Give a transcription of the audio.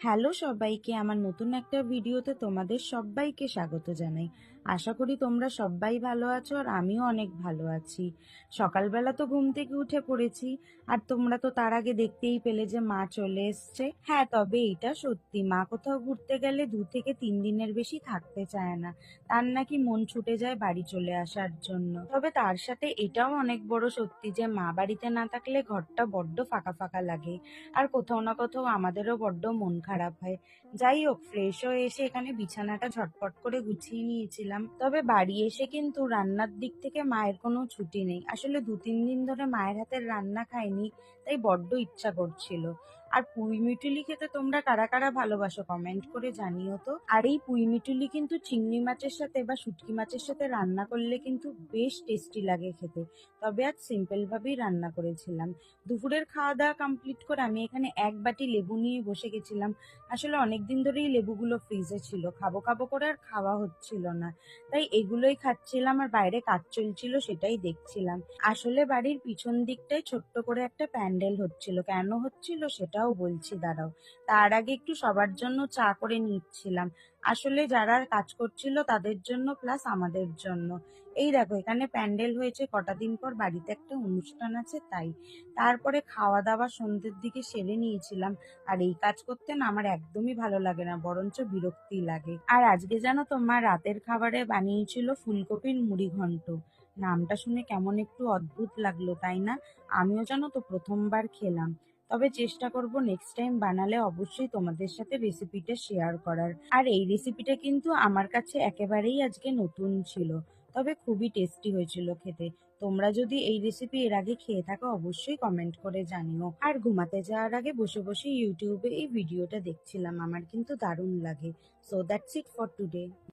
Hello সবাইকে, আমার নতুন একটা ভিডিওতে তোমাদের সবাইকে স্বাগত জানাই। আশা করি তোমরা সবাই ভালো আছো আর আমিও অনেক ভালো আছি। সকালবেলা তো ঘুম থেকে উঠে পড়েছি, আর তোমরা তো তার আগে দেখতেই পেলে যে মা চলে এসছে। হ্যাঁ, তবে এটা সত্যি, মা কোথাও ঘুরতে গেলে 2 থেকে 3 দিনের বেশি থাকতে চায় না। তার নাকি মন ছুটে যায় বাড়ি চলে আসার জন্য। তবে তার সাথে এটাও অনেক বড় সত্যি যে মা বাড়িতে না থাকলে ঘরটা বড্ড ফাঁকা ফাঁকা লাগে, আর কোথাও না কোথাও আমাদেরও বড্ড মন খারাপ হয়। যাই হোক, ফ্রেশ হয়ে এসে এখানে বিছানাটা ঝটপট করে গুছিয়ে নিয়েছিলাম। তবে বাড়ি এসে কিন্তু রান্নার দিক থেকে মায়ের কোনো ছুটি নেই। আসলে 2-3 দিন ধরে মায়ের হাতের রান্না খাইনি, তাই বড্ড ইচ্ছা করছিল। আর পুঁই মিটুলি খেতে তোমরা কারা কারা ভালোবাসো কমেন্ট করে জানিও তো। আর এই পুঁই মিটুলি কিন্তু চিংড়ি মাছের সাথে বা শুটকি মাছের সাথে রান্না করলে কিন্তু বেশ টেস্টি লাগে খেতে। তবে আজ সিম্পল ভাবেই রান্না করেছিলাম। দুপুরের খাওয়া দাওয়া কমপ্লিট করে আমি এখানে 1 বাটি লেবু নিয়ে বসে গেছিলাম। আসলে অনেকদিন ধরেই লেবুগুলো ফ্রিজে ছিল, খাবো খাবো করে আর খাওয়া হচ্ছিল না, তাই এগুলোই খাচ্ছিলাম আর বাইরে কাজ চলছিল সেটাই দেখছিলাম। আসলে বাড়ির পিছন দিকটায় ছোট্ট করে একটা প্যান্ডেল হচ্ছিল, কেন হচ্ছিল সেটাও বলছি, দাঁড়াও। তার আগে একটু সবার জন্য চা করে নিচ্ছিলাম। আসলে যারা কাজ করছিল তাদের জন্য প্লাস আমাদের জন্য। এই দেখো, এখানে প্যান্ডেল হয়েছে কটা দিন পর, বাড়িতে একটা অনুষ্ঠান আছে তাই। তারপরে খাওয়া দাওয়া সন্ধ্যের দিকে সেরে নিয়েছিলাম। আর এই কাজ করতে না আমার একদমই ভালো লাগে না, বরঞ্চ বিরক্তি লাগে। আর আজকে জানো তো মা রাতের খাবারে বানিয়েছিল ফুলকপির মুড়ি ঘন্ট। নামটা শুনে কেমন একটু অদ্ভুত লাগলো, তাই না? আমিও জানো তো প্রথমবার খেলাম। তবে চেষ্টা করব নেক্সট টাইম বানালে অবশ্যই তোমাদের সাথে রেসিপিটা শেয়ার করার। আর এই রেসিপিটা কিন্তু আমার কাছে একেবারেই আজকে নতুন ছিল, তবে খুবই টেস্টি হয়েছিল খেতে। তোমরা যদি এই রেসিপি এর আগে খেয়ে থাকো অবশ্যই কমেন্ট করে জানিও। আর ঘুমাতে যাওয়ার আগে বসে বসে ইউটিউবে এই ভিডিওটা দেখছিলাম, আমার কিন্তু দারুণ লাগে। So that's it for today.